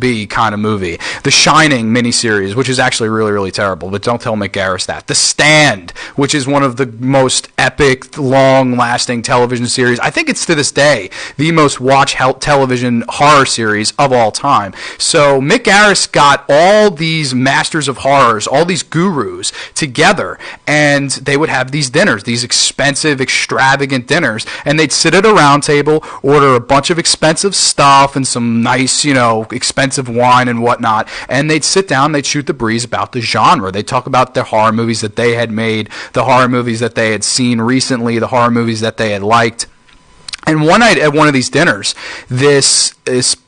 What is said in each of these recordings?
be kind of movie. The Shining miniseries, which is actually really, really terrible, but don't tell Mick Garris that. The Stand, which is one of the most epic, long-lasting television series. I think it's to this day the most watched television horror series of all time. So Mick Garris got all these masters of horrors, all these gurus together, and they would have these dinners, these expensive, extravagant dinners, and they'd sit at a round table, order a bunch of expensive stuff and some nice, expensive wine and whatnot, and they'd sit down, they'd shoot the breeze about the genre. They'd talk about the horror movies that they had made, the horror movies that they had seen recently, the horror movies that they had liked. And one night at one of these dinners, this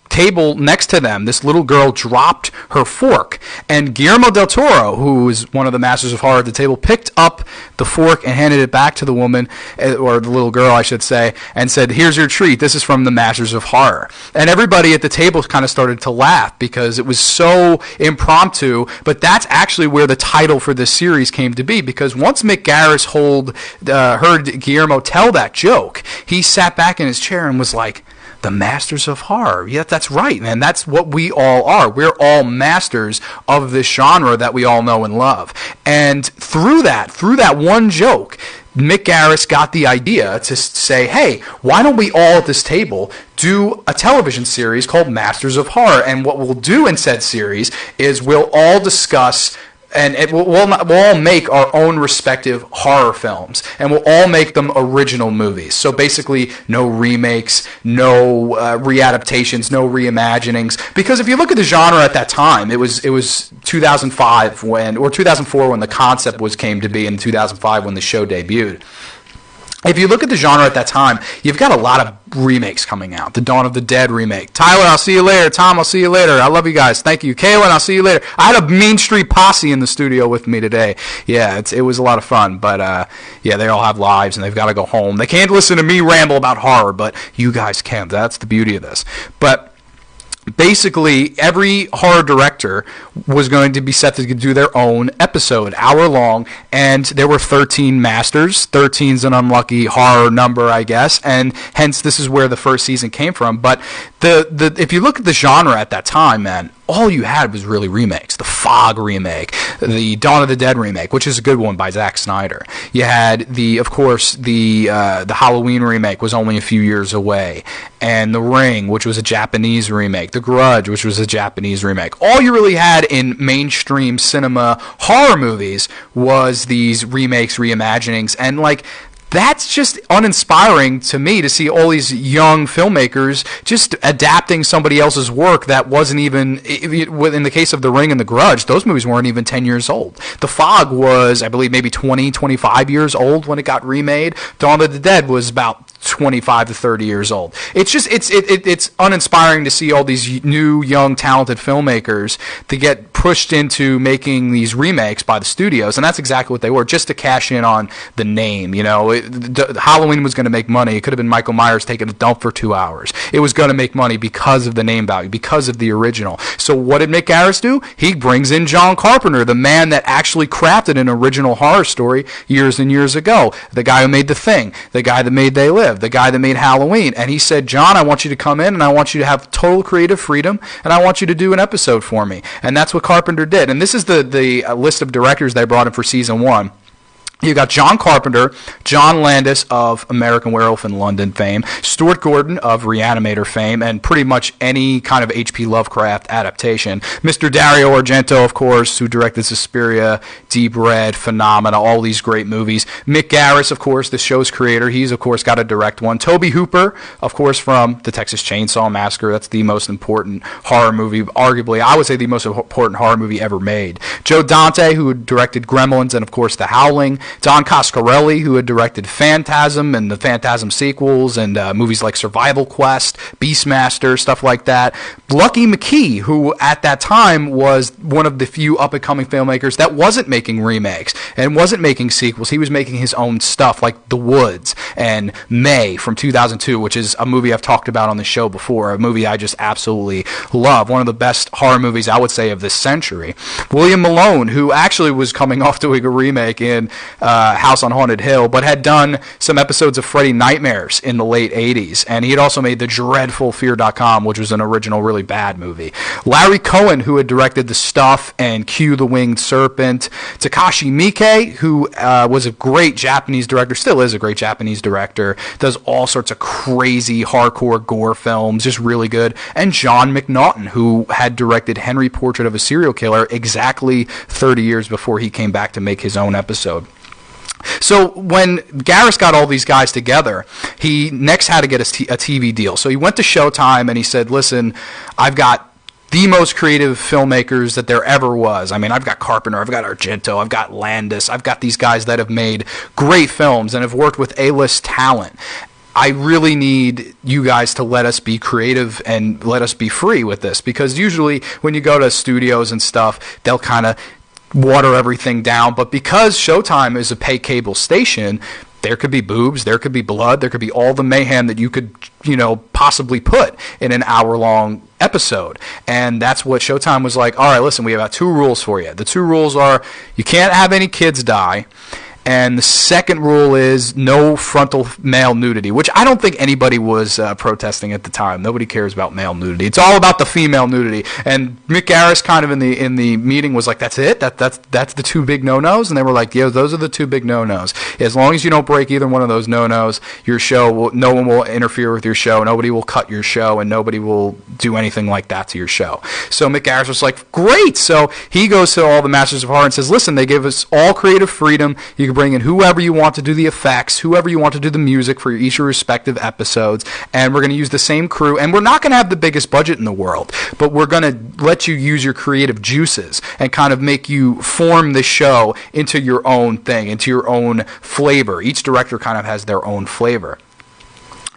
table next to them, this little girl dropped her fork, and Guillermo del Toro, who is one of the masters of horror at the table, picked up the fork and handed it back to the woman, or the little girl, I should say, and said, "Here's your treat. This is from the masters of horror." And everybody at the table kind of started to laugh because it was so impromptu, but that's actually where the title for this series came to be, because once Mick Garris heard Guillermo tell that joke, he sat back in his chair and was like, the masters of horror. Yeah, that's right, man. That's what we all are. We're all masters of this genre that we all know and love. And through that one joke, Mick Garris got the idea to say, hey, why don't we all at this table do a television series called Masters of Horror? And what we'll do in said series is we'll all discuss, and we'll all make our own respective horror films, and we'll all make them original movies. So basically, no remakes, no readaptations, no reimaginings. Because if you look at the genre at that time, it was 2005 or 2004 when the concept came to be, and 2005 when the show debuted. If you look at the genre at that time, you've got a lot of remakes coming out. The Dawn of the Dead remake. Tyler, I'll see you later. Tom, I'll see you later. I love you guys. Thank you. Kaylin, I'll see you later. I had a Mean Street Posse in the studio with me today. Yeah, it was a lot of fun. But, they all have lives, and they've got to go home. They can't listen to me ramble about horror, but you guys can. That's the beauty of this. But basically, every horror director was going to be set to do their own episode, hour long, and there were 13 masters. 13's an unlucky horror number, I guess, and hence this is where the first season came from. But if you look at the genre at that time, man, all you had was really remakes. The Fog remake, the Dawn of the Dead remake, which is a good one by Zack Snyder. You had the Halloween remake was only a few years away, and The Ring, which was a Japanese remake, The Grudge, which was a Japanese remake. All you really had in mainstream cinema horror movies was these remakes, reimaginings, and that's just uninspiring to me to see all these young filmmakers just adapting somebody else's work that wasn't even, in the case of The Ring and The Grudge, those movies weren't even 10 years old. The Fog was, I believe, maybe 20, 25 years old when it got remade. Dawn of the Dead was about 25 to 30 years old. It's just, it's uninspiring to see all these new, young, talented filmmakers to get pushed into making these remakes by the studios, and that's exactly what they were, just to cash in on the name. Halloween was going to make money. It could have been Michael Myers taking a dump for 2 hours. It was going to make money because of the name value, because of the original. So what did Mick Garris do? He brings in John Carpenter, the man that actually crafted an original horror story years and years ago, the guy who made The Thing, the guy that made They Live, the guy that made Halloween. And he said, John, I want you to come in, and I want you to have total creative freedom, and I want you to do an episode for me. And that's what Carpenter did. And this is the list of directors they brought in for season 1. You got John Carpenter, John Landis of American Werewolf in London fame, Stuart Gordon of Reanimator fame, and pretty much any kind of H.P. Lovecraft adaptation. Mr. Dario Argento, of course, who directed Suspiria, Deep Red, Phenomena, all these great movies. Mick Garris, of course, the show's creator. He's, of course, got to direct one. Tobe Hooper, of course, from the Texas Chainsaw Massacre. That's the most important horror movie, arguably, I would say the most important horror movie ever made. Joe Dante, who directed Gremlins and, of course, The Howling. Don Coscarelli, who had directed Phantasm and the Phantasm sequels and movies like Survival Quest, Beastmaster, stuff like that. Lucky McKee, who at that time was one of the few up-and-coming filmmakers that wasn't making remakes and wasn't making sequels. He was making his own stuff like The Woods and May from 2002, which is a movie I've talked about on the show before, a movie I just absolutely love. One of the best horror movies, I would say, of this century. William Malone, who actually was coming off doing a remake in House on Haunted Hill, but had done some episodes of Freddy Nightmares in the late 80s. And he had also made the dreadful Fear.com, which was an original really bad movie. Larry Cohen, who had directed The Stuff and Q the Winged Serpent. Takashi Miike, who was a great Japanese director, still is a great Japanese director, does all sorts of crazy hardcore gore films, just really good. And John McNaughton, who had directed Henry Portrait of a Serial Killer exactly 30 years before he came back to make his own episode. So when Garris got all these guys together, he next had to get a TV deal. So he went to Showtime and he said, listen, I've got the most creative filmmakers that there ever was. I mean, I've got Carpenter, I've got Argento, I've got Landis, I've got these guys that have made great films and have worked with A-list talent. I really need you guys to let us be creative and let us be free with this, because usually when you go to studios and stuff, they'll kind of water everything down. But because Showtime is a pay cable station, there could be boobs, there could be blood, there could be all the mayhem that you could, possibly put in an hour-long episode. And that's what Showtime was like, all right, listen, we have 2 rules for you. The 2 rules are you can't have any kids die, and the second rule is no frontal male nudity, which I don't think anybody was protesting at the time. Nobody cares about male nudity. It's all about the female nudity. And Mick Garris kind of in the meeting was like, that's it? That's the 2 big no-nos? And they were like, yeah, those are the 2 big no-nos. As long as you don't break either one of those no-nos, your show no one will interfere with your show. Nobody will cut your show, and nobody will do anything like that to your show. So Mick Garris was like, great. So he goes to all the Masters of Horror and says, listen, they give us all creative freedom. You can bring in whoever you want to do the effects, whoever you want to do the music for each of your respective episodes, and we're going to use the same crew, and we're not going to have the biggest budget in the world, but we're going to let you use your creative juices and kind of make you form the show into your own thing, into your own flavor. Each director kind of has their own flavor.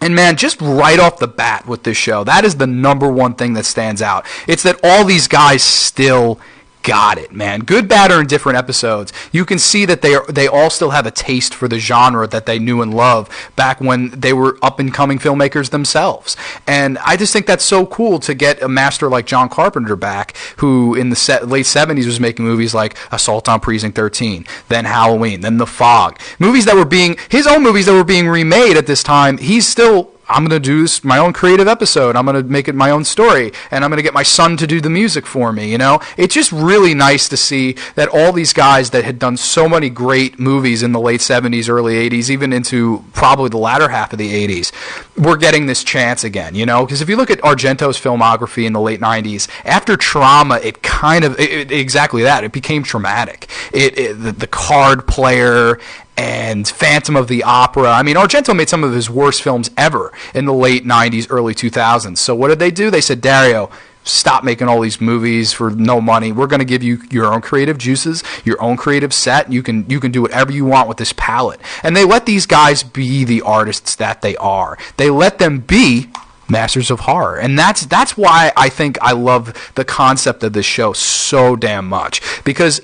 And man, just right off the bat with this show, that is the number one thing that stands out. It's that all these guys still got it, man. Good, bad, or indifferent episodes. You can see that they all still have a taste for the genre that they knew and loved back when they were up-and-coming filmmakers themselves. And I just think that's so cool to get a master like John Carpenter back, who in the late 70s was making movies like Assault on Precinct 13, then Halloween, then The Fog. His own movies that were being remade at this time. He's still, I'm going to do this, my own creative episode. I'm going to make it my own story, and I'm going to get my son to do the music for me, It's just really nice to see that all these guys that had done so many great movies in the late 70s, early 80s, even into probably the latter half of the 80s, were getting this chance again, Because if you look at Argento's filmography in the late 90s, after Trauma, it exactly that. It became traumatic. The Card Player and Phantom of the Opera. I mean, Argento made some of his worst films ever in the late 90s, early 2000s. So what did they do? They said, Dario, stop making all these movies for no money. We're going to give you your own creative juices, your own creative set. You can do whatever you want with this palette. And they let these guys be the artists that they are. They let them be masters of horror. And that's why I think I love the concept of this show so damn much. Because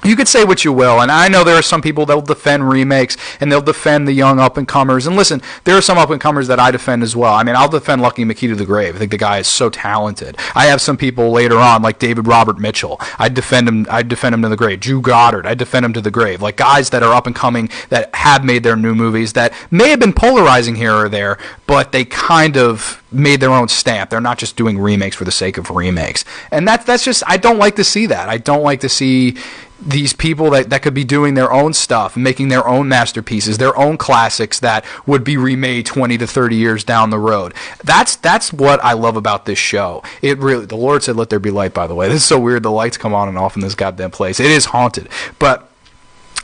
you could say what you will, and I know there are some people that will defend remakes, and they'll defend the young up-and-comers. And listen, there are some up-and-comers that I defend as well. I mean, I'll defend Lucky McKee to the grave. I think the guy is so talented. I have some people later on, like David Robert Mitchell. I'd defend him to the grave. Drew Goddard, I'd defend him to the grave. Like guys that are up-and-coming that have made their new movies that may have been polarizing here or there, but they kind of made their own stamp. They're not just doing remakes for the sake of remakes. And that's just, I don't like to see that. I don't like to see these people that could be doing their own stuff, making their own masterpieces, their own classics that would be remade 20 to 30 years down the road. That's what I love about this show. It really, the Lord said, let there be light, by the way. This is so weird. The lights come on and off in this goddamn place. It is haunted. But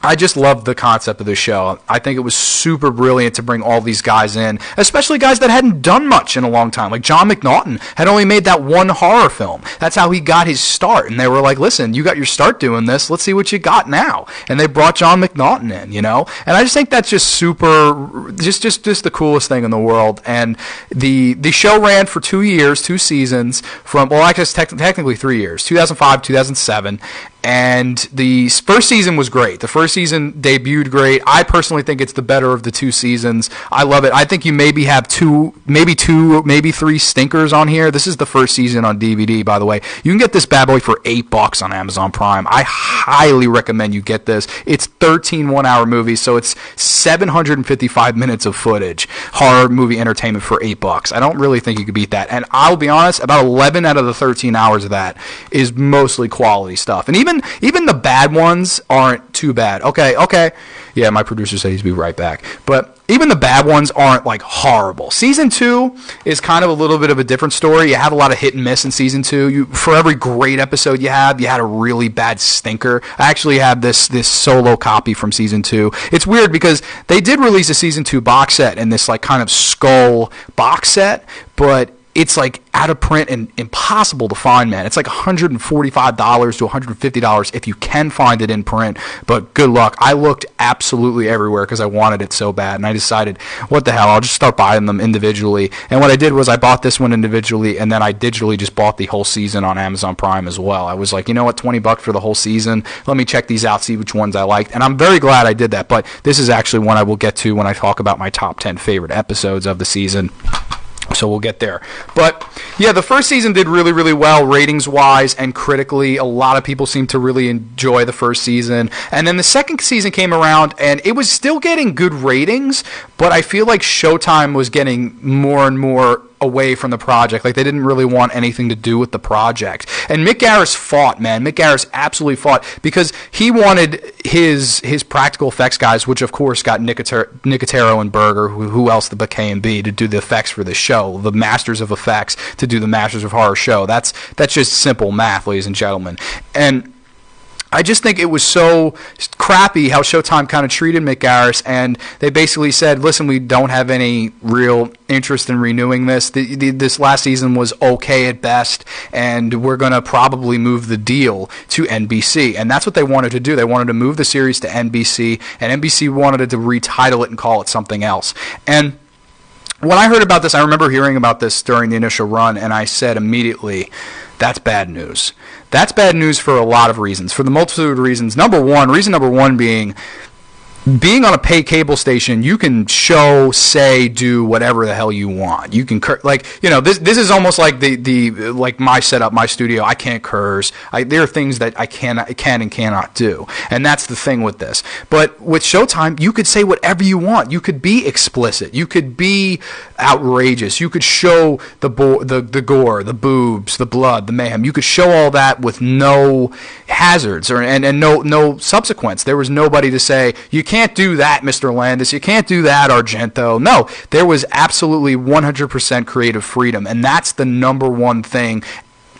I just love the concept of this show. I think it was super brilliant to bring all these guys in, especially guys that hadn't done much in a long time. Like John McNaughton had only made that one horror film. That's how he got his start. And they were like, listen, you got your start doing this. Let's see what you got now. And they brought John McNaughton in, And I just think that's just super, just the coolest thing in the world. And the show ran for 2 years, 2 seasons, I guess technically 3 years, 2005, 2007. And the first season was great. The first first season debuted great. I personally think it's the better of the two seasons. I love it. I think you maybe have maybe three stinkers on here. This is the first season on DVD, by the way. You can get this bad boy for $8 on Amazon Prime. I highly recommend you get this. It's 13 one-hour movies, so it's 755 minutes of footage, horror movie entertainment for $8. I don't really think you could beat that. And I'll be honest, about 11 out of the 13 hours of that is mostly quality stuff. And even the bad ones aren't too bad. Okay. Yeah, my producer said he'd be right back. But even the bad ones aren't like horrible. Season 2 is kind of a little bit of a different story. You have a lot of hit and miss in season 2. For every great episode you had a really bad stinker. I actually have this solo copy from season 2. It's weird because they did release a season 2 box set in this like kind of skull box set, but it's like out of print and impossible to find, man. It's like $145 to $150 if you can find it in print, but good luck. I looked absolutely everywhere because I wanted it so bad, and I decided, what the hell, I'll just start buying them individually. And what I did was I bought this one individually, and then I digitally just bought the whole season on Amazon Prime as well. I was like, you know what, $20 for the whole season. Let me check these out, see which ones I liked, and I'm very glad I did that, but this is actually one I will get to when I talk about my top 10 favorite episodes of the season. So we'll get there. But yeah, the first season did really, really well ratings-wise and critically. A lot of people seemed to really enjoy the first season. And then the second season came around, and it was still getting good ratings, but I feel like Showtime was getting more and more away from the project. Like, they didn't really want anything to do with the project. And Mick Garris fought, man. Mick Garris absolutely fought because he wanted his practical effects guys, which of course got Nicotero and Berger, who else but K&B, to do the effects for the show, the masters of effects to do the Masters of Horror show. That's just simple math, ladies and gentlemen. And I just think it was so crappy how Showtime kind of treated Mick Garris, and they basically said, listen, we don't have any real interest in renewing this. This last season was okay at best, and we're going to probably move the deal to NBC. And that's what they wanted to do. They wanted to move the series to NBC, and NBC wanted to retitle it and call it something else. And when I heard about this, I remember hearing about this during the initial run, and I said immediately, that's bad news. That's bad news for a lot of reasons, for the multitude of reasons. Reason number one being on a pay cable station, you can show, say, do whatever the hell you want. You can this is almost like the like my setup, my studio. I can't curse. There are things that I can and cannot do, and that's the thing with this. But with Showtime, you could say whatever you want. You could be explicit. You could be outrageous. You could show the gore, the boobs, the blood, the mayhem. You could show all that with no hazards and no subsequence. There was nobody to say, you can't do that, Mr. Landis. You can't do that, Argento. No, there was absolutely 100% creative freedom, and that's the number one thing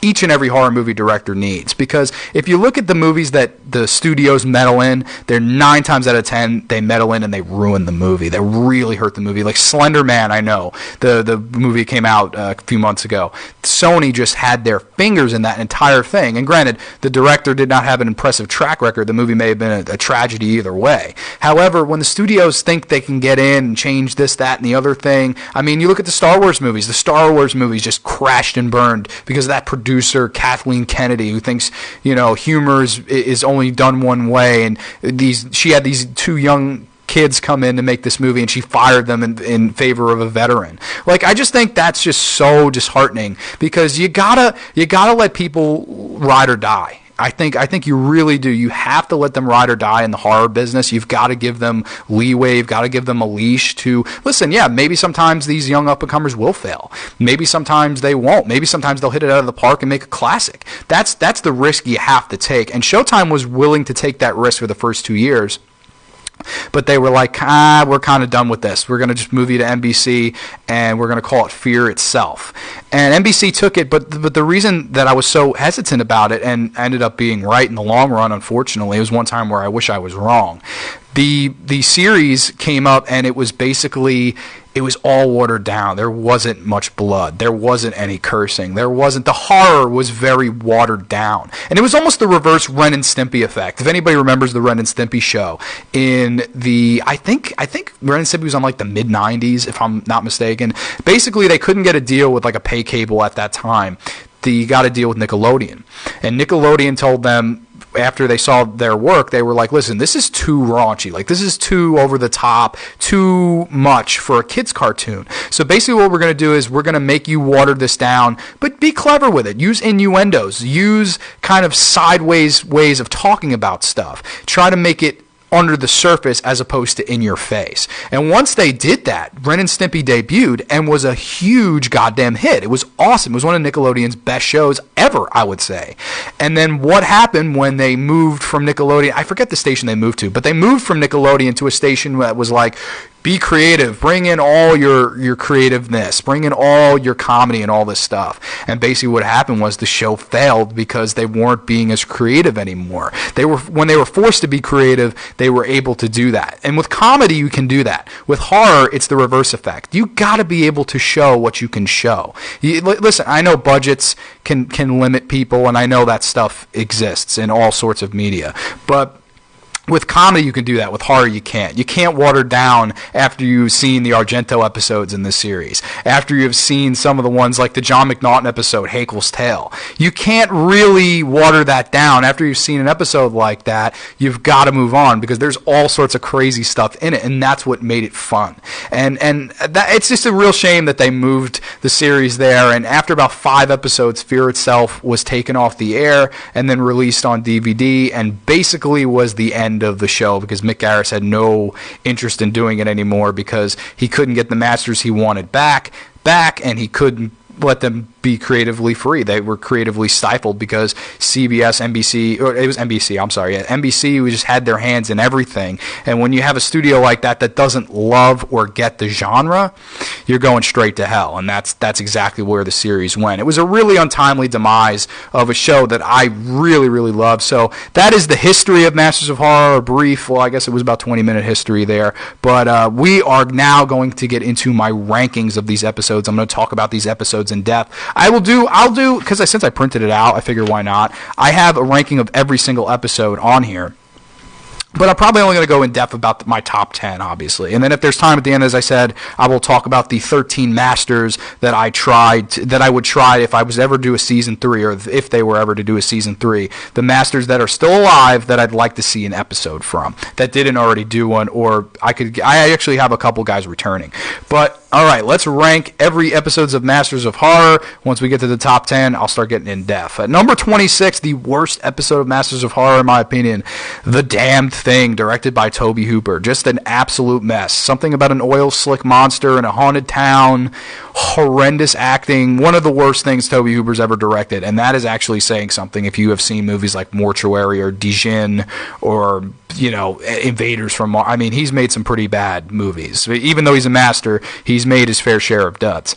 each and every horror movie director needs. Because if you look at the movies that the studios meddle in, they're 9 times out of 10 they meddle in and they ruin the movie. They really hurt the movie. Like Slender Man, I know, the movie came out a few months ago. Sony just had their fingers in that entire thing. And granted, the director did not have an impressive track record. The movie may have been a tragedy either way. However, when the studios think they can get in and change this, that, and the other thing, I mean, you look at the Star Wars movies. The Star Wars movies just crashed and burned because of that producer Kathleen Kennedy, who thinks humor is only done one way, and she had these 2 young kids come in to make this movie, and she fired them in favor of a veteran. Like, I just think that's just so disheartening, because you gotta let people ride or die. I think you really do. You have to let them ride or die in the horror business. You've got to give them leeway. You've got to give them a leash to listen. Yeah, maybe sometimes these young up-and-comers will fail. Maybe sometimes they won't. Maybe sometimes they'll hit it out of the park and make a classic. That's the risk you have to take. And Showtime was willing to take that risk for the first 2 years. But they were like, we're kind of done with this. We're going to just move you to NBC, and we're going to call it Fear Itself. And NBC took it, but the reason that I was so hesitant about it, and ended up being right in the long run, unfortunately, it was one time where I wish I was wrong. The series came up, and it was basically, it was all watered down. There wasn't much blood. There wasn't any cursing. The horror was very watered down. And it was almost the reverse Ren and Stimpy effect. If anybody remembers the Ren and Stimpy show, I think Ren and Stimpy was on like the mid-90s, if I'm not mistaken. Basically, they couldn't get a deal with like a pay cable at that time. They got a deal with Nickelodeon. And Nickelodeon told them, after they saw their work, they were like, listen, this is too raunchy. Like, this is too over the top, too much for a kid's cartoon. So basically what we're going to do is we're going to make you water this down, but be clever with it. Use innuendos. Use kind of sideways ways of talking about stuff. Try to make it under the surface as opposed to in your face. And once they did that, Ren and Stimpy debuted and was a huge goddamn hit. It was awesome. It was one of Nickelodeon's best shows ever, I would say. And then what happened when they moved from Nickelodeon, I forget the station they moved to, but they moved from Nickelodeon to a station that was like, be creative, bring in all your creativeness, bring in all your comedy and all this stuff. And basically what happened was the show failed because they weren't being as creative anymore. When they were forced to be creative, they were able to do that. And with comedy, you can do that. With horror, it's the reverse effect. You got to be able to show what you can show. Listen, I know budgets can limit people, and I know that stuff exists in all sorts of media, but with comedy, you can do that. With horror, you can't. You can't water down after you've seen the Argento episodes in this series. After you've seen some of the ones like the John McNaughton episode, Hakel's Tale. You can't really water that down. After you've seen an episode like that, you've got to move on because there's all sorts of crazy stuff in it, and that's what made it fun. And that, it's just a real shame that they moved the series there, and after about 5 episodes, Fear Itself was taken off the air and then released on DVD, and basically was the end of the show because Mick Garris had no interest in doing it anymore because he couldn't get the masters he wanted back, and he couldn't let them be creatively free. They were creatively stifled because CBS, NBC, or it was NBC, I'm sorry, yeah, NBC, we just had their hands in everything. And when you have a studio like that that doesn't love or get the genre, you're going straight to hell. And that's exactly where the series went. It was a really untimely demise of a show that I really, really love. So that is the history of Masters of Horror, a brief, well, I guess it was about 20-minute history there. But we are now going to get into my rankings of these episodes. I'm going to talk about these episodes in depth. I'll do, because since I printed it out, I figure why not. I have a ranking of every single episode on here. But I'm probably only going to go in depth about my top 10, obviously. And then if there's time at the end, as I said, I will talk about the 13 masters that I would try if I was ever to do a season 3, or if they were ever to do a season 3. The masters that are still alive that I'd like to see an episode from that didn't already do one, or I actually have a couple guys returning. But all right, let's rank every episodes of Masters of Horror. Once we get to the top 10, I'll start getting in depth. At number 26, the worst episode of Masters of Horror, in my opinion, The Damned Thing, directed by Tobe Hooper. Just an absolute mess. Something about an oil slick monster in a haunted town. Horrendous acting. One of the worst things Tobe Hooper's ever directed, and that is actually saying something if you have seen movies like Mortuary or Dijin or, Invaders from Mars. I mean, he's made some pretty bad movies. Even though he's a master, he's made his fair share of duds.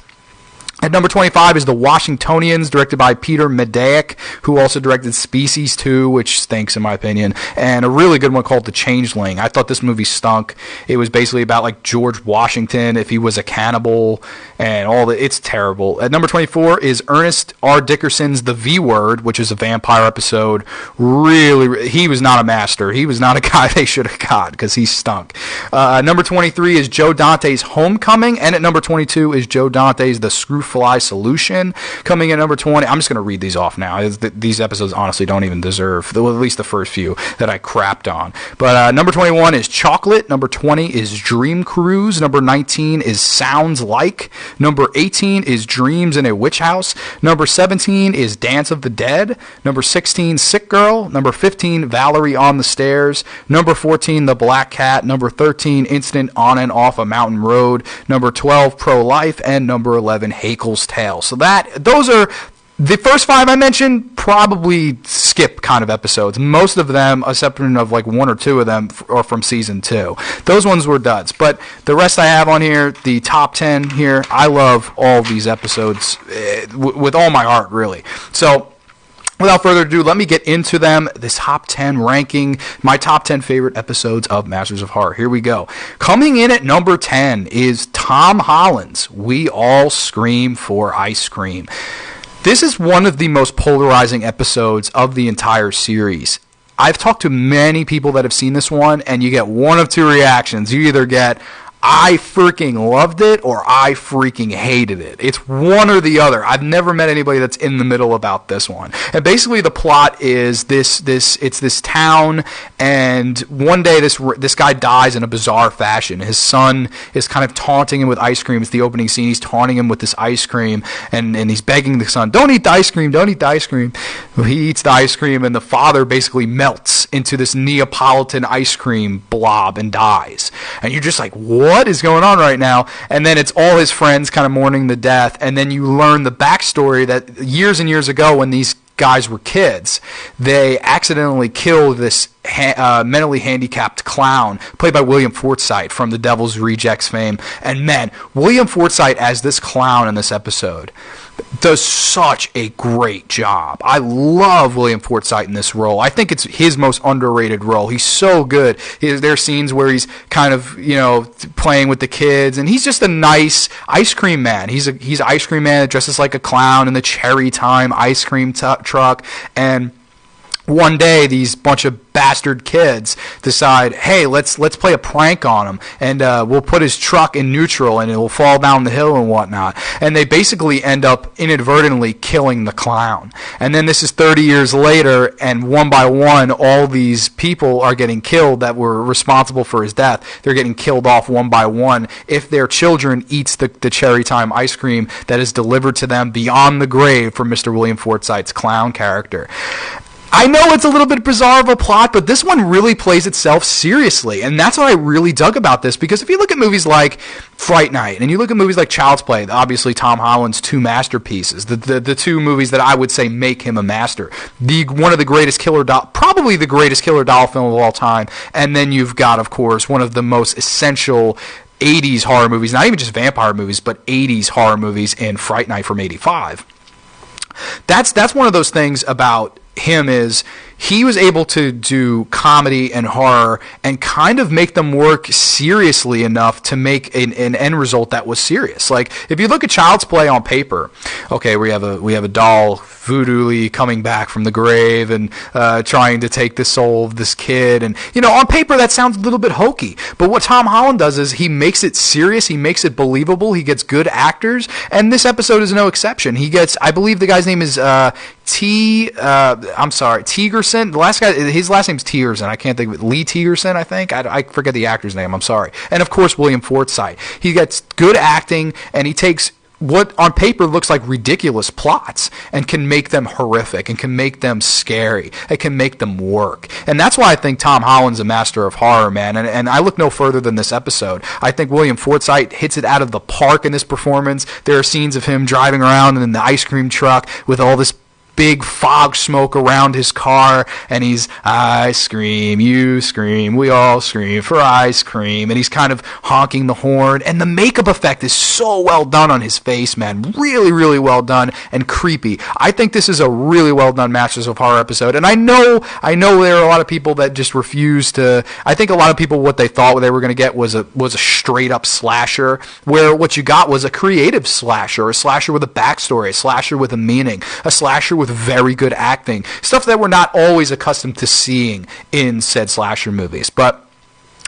At number 25 is The Washingtonians, directed by Peter Medak, who also directed Species 2, which stinks in my opinion, and a really good one called The Changeling. I thought this movie stunk. It was basically about like George Washington, if he was a cannibal, and all that. It's terrible. At number 24 is Ernest R. Dickerson's The V Word, which is a vampire episode. Really, he was not a master. He was not a guy they should have got, because he stunk. Number 23 is Joe Dante's Homecoming, and at number 22 is Joe Dante's The Screwfly Solution. Coming in at number 20, I'm just going to read these off now. These episodes honestly don't even deserve, well, at least the first few that I crapped on. But number 21 is Chocolate. Number 20 is Dream Cruise. Number 19 is Sounds Like. Number 18 is Dreams in a Witch House. Number 17 is Dance of the Dead. Number 16, Sick Girl. Number 15, Valerie on the Stairs. Number 14, The Black Cat. Number 13, Incident on and Off a Mountain Road. Number 12, Pro-Life. And number 11, Hakel's Tale. So those are the first 5 I mentioned, probably skip kind of episodes. Most of them, except for like 1 or 2 of them, are from season 2. Those ones were duds. But the rest I have on here, the top 10 here, I love all these episodes with all my heart, really. So without further ado, let me get into them. This top 10 ranking, my top 10 favorite episodes of Masters of Horror. Here we go. Coming in at number 10 is Tom Holland's We All Scream for Ice Cream. This is one of the most polarizing episodes of the entire series. I've talked to many people that have seen this one, and you get one of 2 reactions. You either get, I freaking loved it or I freaking hated it. It's one or the other. I've never met anybody that's in the middle about this one. And basically the plot is it's this town, and one day this guy dies in a bizarre fashion. His son is kind of taunting him with ice cream. It's the opening scene. He's taunting him with this ice cream, and he's begging the son, don't eat the ice cream, don't eat the ice cream. Well, he eats the ice cream, and the father basically melts into this Neapolitan ice cream blob and dies. And you're just like, what is going on right now? And then it's all his friends kind of mourning the death, and then you learn the backstory that years and years ago when these guys were kids, they accidentally killed this mentally handicapped clown played by William Forsythe from The Devil's Rejects fame. And man, William Forsythe as this clown in this episode does such a great job. I love William Forsythe in this role. I think it's his most underrated role. He's so good. There are scenes where he's kind of, playing with the kids, and he's just a nice ice cream man. He's an ice cream man that dresses like a clown in the Cherry Time ice cream truck, and one day these bunch of bastard kids decide, hey, let's play a prank on him, and we'll put his truck in neutral and it will fall down the hill and whatnot. And they basically end up inadvertently killing the clown. And then this is 30 years later, and one by one all these people are getting killed that were responsible for his death. They're getting killed off one by one if their children eats the Cherry Time ice cream that is delivered to them beyond the grave from Mr. William Forsythe's clown character. I know it's a little bit bizarre of a plot, but this one really plays itself seriously, and that's what I really dug about this, because if you look at movies like Fright Night, and you look at movies like Child's Play, obviously Tom Holland's two masterpieces, the two movies that I would say make him a master, one of the greatest killer doll, probably the greatest killer doll film of all time, and then you've got, of course, one of the most essential 80s horror movies, not even just vampire movies, but 80s horror movies in Fright Night from 85. That's one of those things about him, is he was able to do comedy and horror and kind of make them work seriously enough to make an end result that was serious. Like, if you look at Child's Play on paper, okay, we have a doll voodoo-ly coming back from the grave and trying to take the soul of this kid, and on paper that sounds a little bit hokey, but what Tom Holland does is he makes it serious, he makes it believable, he gets good actors, and this episode is no exception. He gets, I believe the guy's name is Tigerson. The last guy, his last name's Tierson. I can't think of it. Lee Tierson, I think. I forget the actor's name. I'm sorry. And of course, William Forsythe. He gets good acting, and he takes what on paper looks like ridiculous plots and can make them horrific and can make them scary. It can make them work. And that's why I think Tom Holland's a master of horror, man. And I look no further than this episode. I think William Forsythe hits it out of the park in this performance. There are scenes of him driving around in the ice cream truck with all this big fog smoke around his car, and he's, I scream, you scream, we all scream for ice cream, and he's kind of honking the horn, and the makeup effect is so well done on his face, man. Really, really well done and creepy. I think this is a really well done Masters of Horror episode, and I know there are a lot of people that just refuse to. I think a lot of people, what they thought they were going to get was a straight up slasher, where what you got was a creative slasher, a slasher with a backstory, a slasher with a meaning, a slasher with very good acting, stuff that we're not always accustomed to seeing in said slasher movies. But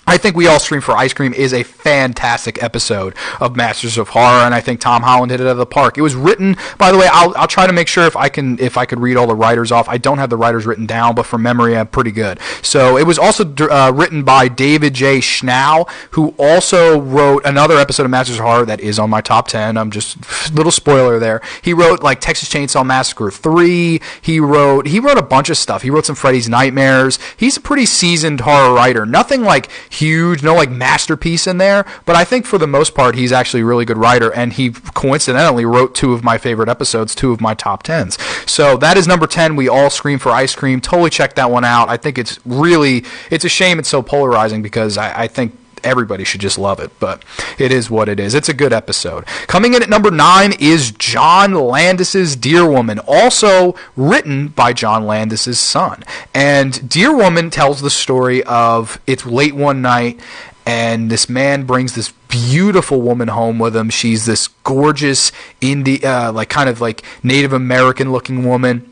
I think We All Scream for Ice Cream is a fantastic episode of Masters of Horror, and I think Tom Holland hit it out of the park. It was written, by the way, I'll try to make sure if I could read all the writers off. I don't have the writers written down, but from memory, I'm pretty good. So it was also written by David J. Schnau, who also wrote another episode of Masters of Horror that is on my top 10. I'm just little spoiler there. He wrote like Texas Chainsaw Massacre 3. He wrote a bunch of stuff. He wrote some Freddy's Nightmares. He's a pretty seasoned horror writer. Nothing like huge, no like masterpiece in there, but I think for the most part he's actually a really good writer, and he coincidentally wrote two of my favorite episodes, two of my top 10s. So that is number 10, We All Scream for Ice Cream. Totally check that one out. I think it's a shame it's so polarizing, because I think everybody should just love it, but it is what it is. It's a good episode. Coming in at number 9 is John Landis's Dear Woman, also written by John Landis's son. And Dear Woman tells the story of, it's late one night, and this man brings this beautiful woman home with him. She's this gorgeous kind of like Native American looking woman.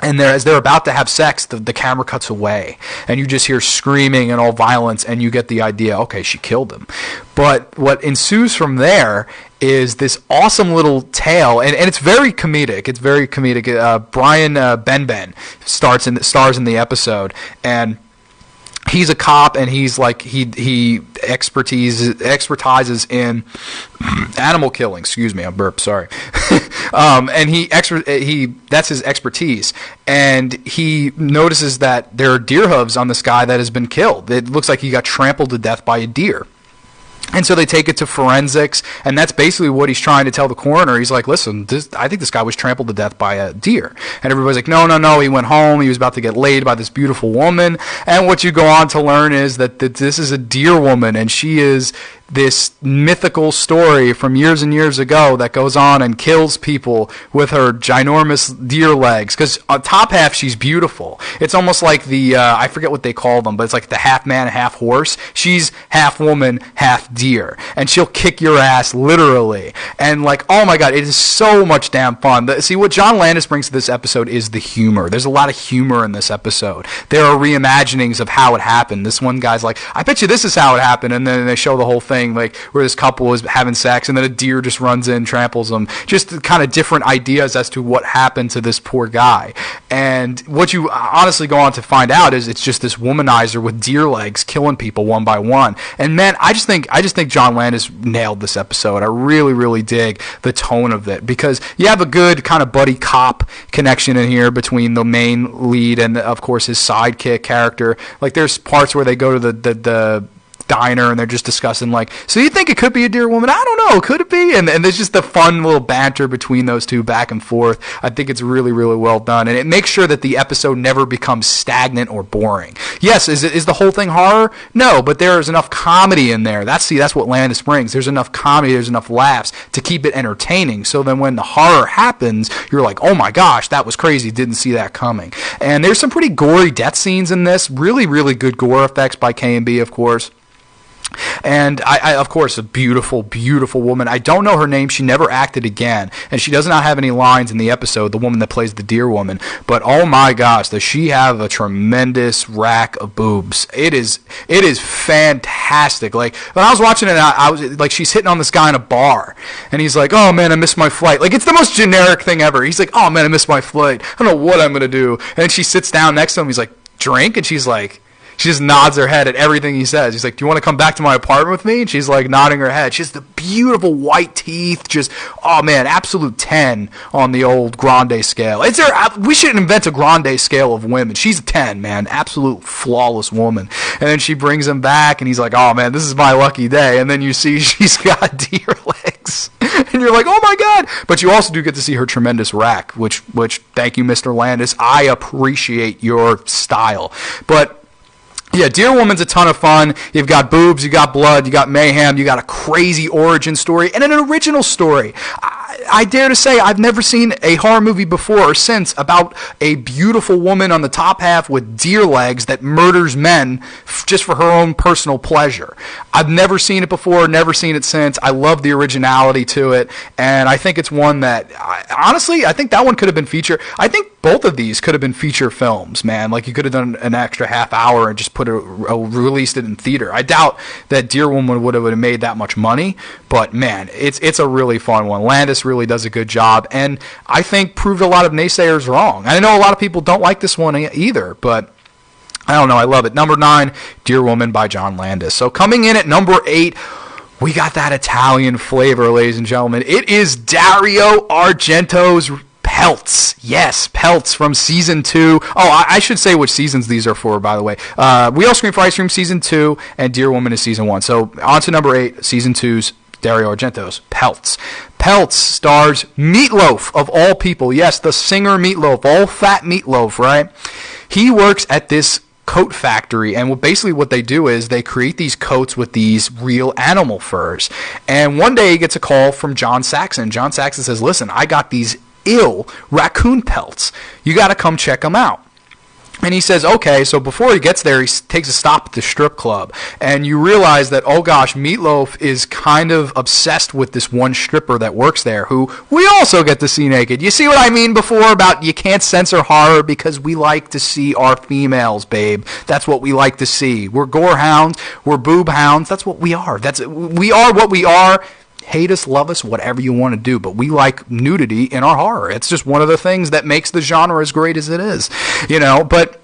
And as they're about to have sex, the camera cuts away, and you just hear screaming and all violence, and you get the idea, okay, she killed him. But what ensues from there is this awesome little tale, and it's very comedic. It's very comedic. Brian Benben stars in the episode, and he's a cop, and he's like he expertises in animal killing. Excuse me, I burped. Sorry. And he that's his expertise, and he notices that there are deer hooves on this guy that has been killed. It looks like he got trampled to death by a deer. And so they take it to forensics, and that's basically what he's trying to tell the coroner. He's like, listen, I think this guy was trampled to death by a deer. And everybody's like, no, he went home. He was about to get laid by this beautiful woman. And what you go on to learn is that this is a deer woman, and she is this mythical story from years and years ago that goes on and kills people with her ginormous deer legs. Because on top half, she's beautiful. It's almost like the, I forget what they call them, but it's like the half man, half horse. She's half woman, half deer. And she'll kick your ass, literally. And like, oh my God, it is so much damn fun. See, what John Landis brings to this episode is the humor. There's a lot of humor in this episode. There are reimaginings of how it happened. This one guy's like, I bet you this is how it happened. And then they show the whole thing, like where this couple was having sex, and then a deer just runs in, tramples them. Just kind of different ideas as to what happened to this poor guy. And what you honestly go on to find out is it's just this womanizer with deer legs killing people one by one. And man, I just think John Landis nailed this episode. I really, really dig the tone of it, because you have a good kind of buddy cop connection in here between the main lead and, of course, his sidekick character. Like, there's parts where they go to the diner and they're just discussing, like, so you think it could be a deer woman? I don't know, could it be? And there's just the fun little banter between those two back and forth. I think it's really, really well done, and it makes sure that the episode never becomes stagnant or boring. Yes, is the whole thing horror? No, but there is enough comedy in there. That's what Landis brings. There's enough comedy, there's enough laughs to keep it entertaining, so then when the horror happens, you're like, oh my gosh, that was crazy, didn't see that coming. And there's some pretty gory death scenes in this, really, really good gore effects by K&B, of course. And I, of course, a beautiful, beautiful woman. I don't know her name. She never acted again, and she does not have any lines in the episode, the woman that plays the deer woman. But oh my gosh, does she have a tremendous rack of boobs. It is fantastic. Like, when I was watching it, I was like, she's hitting on this guy in a bar, and he's like, oh man, I missed my flight. Like, it's the most generic thing ever. He's like, oh man, I missed my flight. I don't know what I'm going to do. And then she sits down next to him. He's like, drink? And she's like, she just nods her head at everything he says. He's like, do you want to come back to my apartment with me? And she's like nodding her head. She has the beautiful white teeth. Just, oh man, absolute 10 on the old Grande scale. We should invent a Grande scale of women. She's a 10, man. Absolute flawless woman. And then she brings him back, and he's like, oh man, this is my lucky day. And then you see she's got deer legs. And you're like, oh my God. But you also do get to see her tremendous rack, which thank you, Mr. Landis. I appreciate your style. But yeah, Deer Woman's a ton of fun. You've got boobs, you got blood, you got mayhem, you got a crazy origin story, and an original story. I dare to say I've never seen a horror movie before or since about a beautiful woman on the top half with deer legs that murders men just for her own personal pleasure. I've never seen it before, never seen it since. I love the originality to it, and I think it's one that, honestly, I think that one could have been feature. I think both of these could have been feature films, man. Like, you could have done an extra half hour and just released it in theater. I doubt that Deer Woman would have made that much money, but man, it's a really fun one. Landis really does a good job, and I think proved a lot of naysayers wrong. I know a lot of people don't like this one either, but I don't know, I love it. Number 9, Deer Woman by John Landis. So coming in at number 8, we got that Italian flavor, ladies and gentlemen. It is Dario Argento's Pelts. Yes, Pelts from Season 2. Oh, I should say which seasons these are for, by the way. We All Scream for Ice Cream Season 2, and Deer Woman is Season 1. So on to number 8, Season 2's Dario Argento's Pelts. Pelts stars Meatloaf, of all people. Yes, the singer Meatloaf, all fat Meatloaf, right? He works at this coat factory, and basically what they do is they create these coats with these real animal furs. And one day he gets a call from John Saxon. John Saxon says, listen, I got these ill raccoon pelts. You got to come check them out. And he says, okay, so before he gets there, he takes a stop at the strip club. And you realize that, oh gosh, Meatloaf is kind of obsessed with this one stripper that works there, who we also get to see naked. You see what I mean before about you can't censor horror because we like to see our females, babe. That's what we like to see. We're gore hounds. We're boob hounds. That's what we are. We are what we are. Hate us, love us, whatever you want to do, but we like nudity in our horror. It's just one of the things that makes the genre as great as it is, but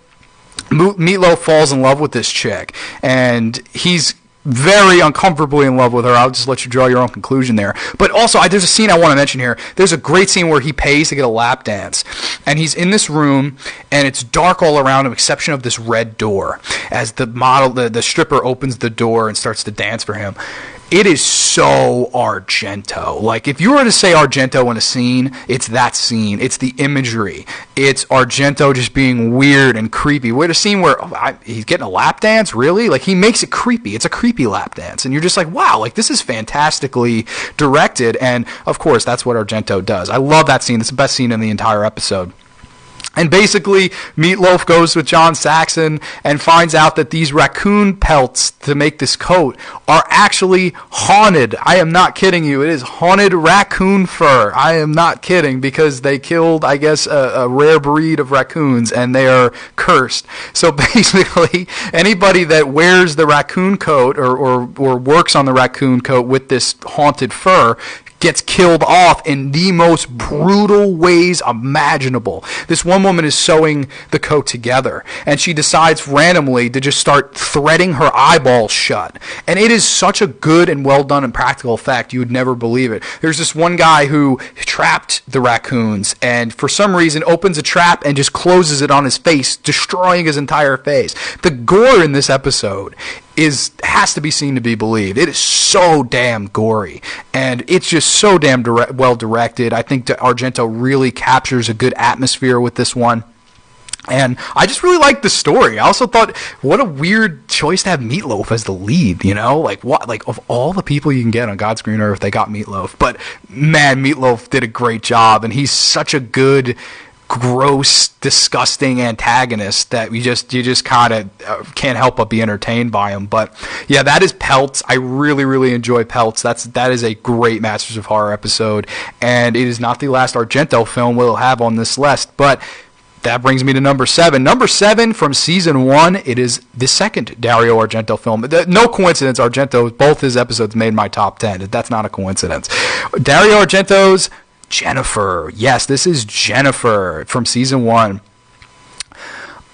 Meatloaf falls in love with this chick, and he's very uncomfortably in love with her. I'll just let you draw your own conclusion there. But also, there's a scene I want to mention here. There's a great scene where he pays to get a lap dance, and he's in this room, and it's dark all around him, exception of this red door. As the stripper opens the door and starts to dance for him. It is so Argento. Like, if you were to say Argento in a scene, it's that scene. It's the imagery. It's Argento just being weird and creepy. We're at a scene where he's getting a lap dance, really? Like, he makes it creepy. It's a creepy lap dance. And you're just like, wow, like, this is fantastically directed. And, of course, that's what Argento does. I love that scene. It's the best scene in the entire episode. And basically, Meatloaf goes with John Saxon and finds out that these raccoon pelts to make this coat are actually haunted. I am not kidding you. It is haunted raccoon fur. I am not kidding, because they killed, I guess, a rare breed of raccoons, and they are cursed. So basically, anybody that wears the raccoon coat or works on the raccoon coat with this haunted fur gets killed off in the most brutal ways imaginable. This one woman is sewing the coat together, and she decides randomly to just start threading her eyeballs shut. And it is such a good and well done and practical effect, you would never believe it. There's this one guy who trapped the raccoons, and for some reason opens a trap and just closes it on his face, destroying his entire face. The gore in this episode has to be seen to be believed. It is so damn gory, and it's just so damn well directed. I think Argento really captures a good atmosphere with this one. And I just really liked the story. I also thought, what a weird choice to have Meatloaf as the lead, Like, what? Like, of all the people you can get on God's green earth, they got Meatloaf. But, man, Meatloaf did a great job, and he's such a good, gross, disgusting antagonist that you just kind of can't help but be entertained by him. But yeah, that is Pelts. I really, really enjoy Pelts. That is a great Masters of Horror episode, and it is not the last Argento film we'll have on this list. But that brings me to number 7. Number 7 from season 1. It is the second Dario Argento film. No coincidence. Argento, both his episodes made my top 10. That's not a coincidence. Dario Argento's Jennifer. Yes, this is Jennifer from season 1.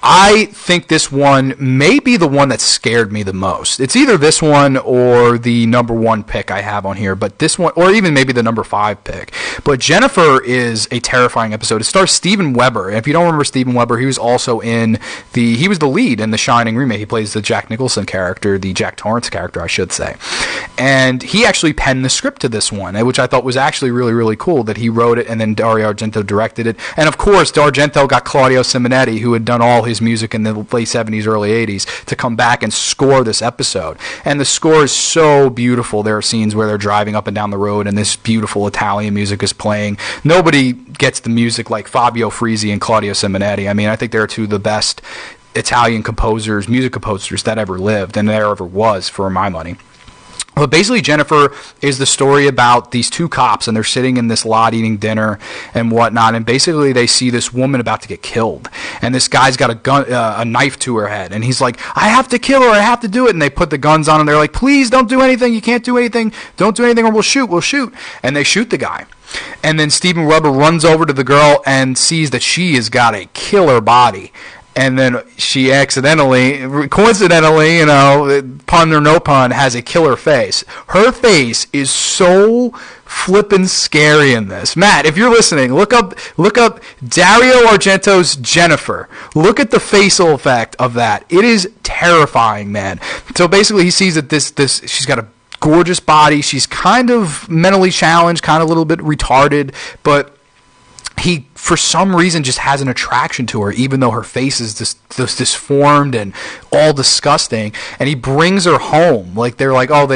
I think this one may be the one that scared me the most. It's either this one or the number 1 pick I have on here, but this one, or even maybe the number 5 pick. But Jennifer is a terrifying episode. It stars Steven Weber. And if you don't remember Steven Weber, he was also he was the lead in the Shining remake. He plays the Jack Nicholson character, the Jack Torrance character, I should say. And he actually penned the script to this one, which I thought was actually really, really cool that he wrote it and then Dario Argento directed it. And of course, Argento got Claudio Simonetti, who had done all his music in the late 70s, early 80s, to come back and score this episode. And the score is so beautiful. There are scenes where they're driving up and down the road and this beautiful Italian music is playing. Nobody gets the music like Fabio Frizzi and Claudio Simonetti. I mean, I think they're two of the best Italian composers, music composers that ever lived and there ever was, for my money. But basically, Jennifer is the story about these two cops, and they're sitting in this lot eating dinner and whatnot, and basically they see this woman about to get killed, and this guy's got a knife to her head, and he's like, I have to kill her, I have to do it, and they put the guns on, and they're like, please don't do anything, you can't do anything, don't do anything, or we'll shoot, and they shoot the guy. And then Steven Weber runs over to the girl and sees that she has got a killer body. And then she coincidentally, pun or no pun, has a killer face. Her face is so flippin' scary in this. Matt, if you're listening, look up Dario Argento's Jennifer. Look at the facial effect of that. It is terrifying, man. So basically, he sees that she's got a gorgeous body. She's kind of mentally challenged, kind of a little bit retarded, but he, for some reason, just has an attraction to her, even though her face is this disformed and all disgusting. And he brings her home. Like, they're like, oh,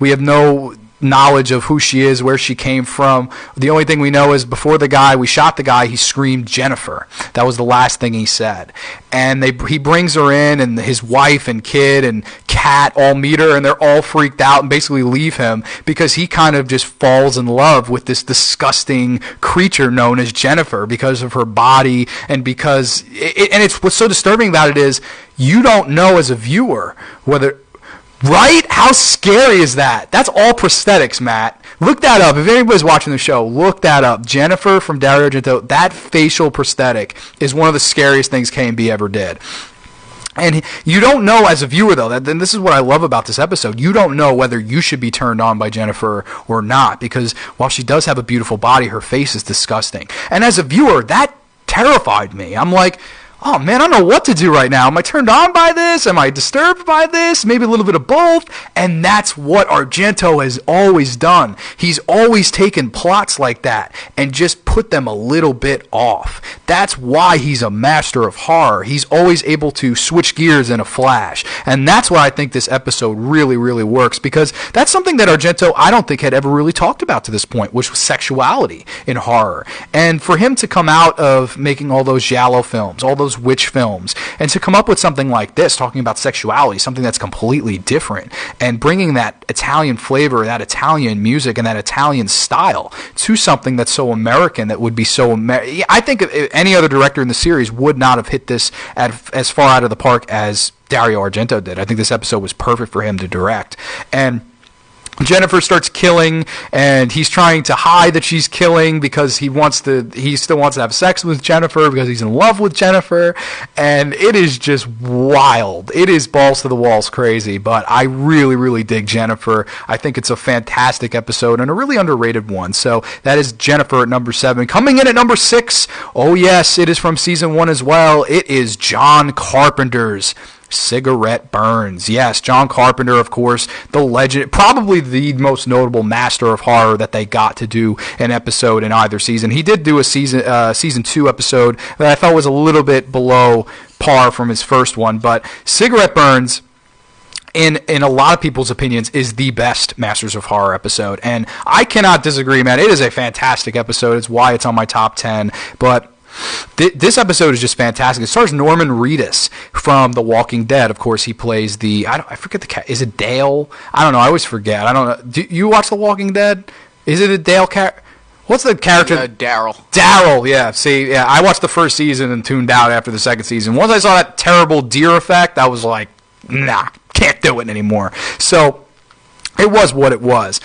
we have no knowledge of who she is, where she came from. The only thing we know is before we shot the guy, he screamed Jennifer. That was the last thing he said. And he brings her in, and his wife and kid and cat all meet her, and they're all freaked out and basically leave him because he kind of just falls in love with this disgusting creature known as Jennifer because of her body, and because what's so disturbing about it is you don't know as a viewer whether. Right? How scary is that? That's all prosthetics, Matt. Look that up. If anybody's watching the show, look that up. Jennifer from Dario Argento, that facial prosthetic is one of the scariest things K&B ever did. And you don't know as a viewer, though, and this is what I love about this episode, you don't know whether you should be turned on by Jennifer or not, because while she does have a beautiful body, her face is disgusting. And as a viewer, that terrified me. I'm like, oh man, I don't know what to do right now. Am I turned on by this? Am I disturbed by this? Maybe a little bit of both. And that's what Argento has always done. He's always taken plots like that and just put them a little bit off. That's why he's a master of horror. He's always able to switch gears in a flash. And that's why I think this episode really, really works, because that's something that Argento, I don't think, had ever really talked about to this point, which was sexuality in horror. And for him to come out of making all those giallo films, all those witch films, and to come up with something like this, talking about sexuality, something that's completely different, and bringing that Italian flavor, that Italian music, and that Italian style to something that's so American, that would be so I think any other director in the series would not have hit this as far out of the park as Dario Argento did. I think this episode was perfect for him to direct. And Jennifer starts killing, and he's trying to hide that she's killing because he still wants to have sex with Jennifer because he's in love with Jennifer, and it is just wild. It is balls to the walls crazy, but I really, really dig Jennifer. I think it's a fantastic episode and a really underrated one. So that is Jennifer at number 7. Coming in at number 6, oh yes, it is from season 1 as well. It is John Carpenter's Cigarette Burns. Yes, John Carpenter, of course, the legend, probably the most notable master of horror that they got to do an episode in either season. He did do a season 2 episode that I thought was a little bit below par from his first one, but Cigarette Burns, in a lot of people's opinions, is the best Masters of Horror episode, and I cannot disagree, man. It is a fantastic episode. It's why it's on my top 10, but this episode is just fantastic. It stars Norman Reedus from The Walking Dead. Of course, he plays I forget the cat. Is it Dale? I don't know. I always forget. I don't know. Do you watch The Walking Dead? Is it a Dale character? What's the character? Daryl. Daryl, yeah. See, yeah, I watched the first season and tuned out after the second season. Once I saw that terrible deer effect, I was like, nah, can't do it anymore. So it was what it was.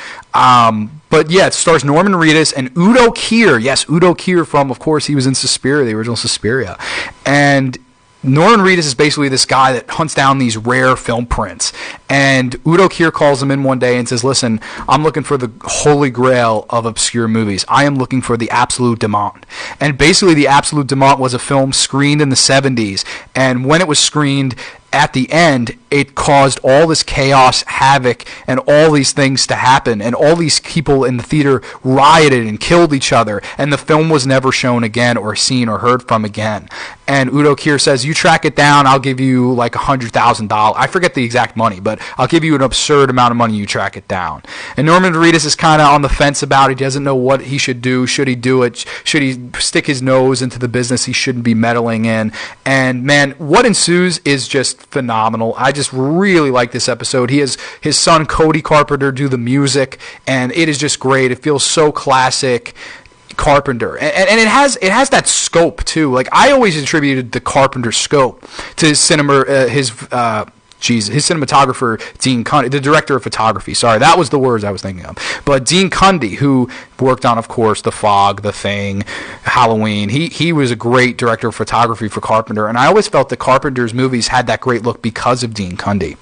But yeah, it stars Norman Reedus and Udo Kier. Yes, Udo Kier from, of course, he was in Suspiria, the original Suspiria. And Norman Reedus is basically this guy that hunts down these rare film prints. And Udo Kier calls him in one day and says, listen, I'm looking for the holy grail of obscure movies. I am looking for the Absolute Demant. And basically the Absolute Demant was a film screened in the 70s. And when it was screened, at the end, it caused all this chaos, havoc, and all these things to happen, and all these people in the theater rioted and killed each other, and the film was never shown again or seen or heard from again. And Udo Kier says, you track it down, I'll give you like $100,000. I forget the exact money, but I'll give you an absurd amount of money, you track it down. And Norman Reedus is kind of on the fence about it. He doesn't know what he should do. Should he do it? Should he stick his nose into the business he shouldn't be meddling in? And man, what ensues is just phenomenal. I just really like this episode. He has his son Cody Carpenter do the music, and it is just great. It feels so classic Carpenter, and it has that scope too. Like I always attributed the Carpenter scope to his cinema, his cinematographer, Dean Cundy, the director of photography. Sorry, that was the words I was thinking of. But Dean Cundy, who worked on, of course, The Fog, The Thing, Halloween, he was a great director of photography for Carpenter, and I always felt that Carpenter's movies had that great look because of Dean Cundy.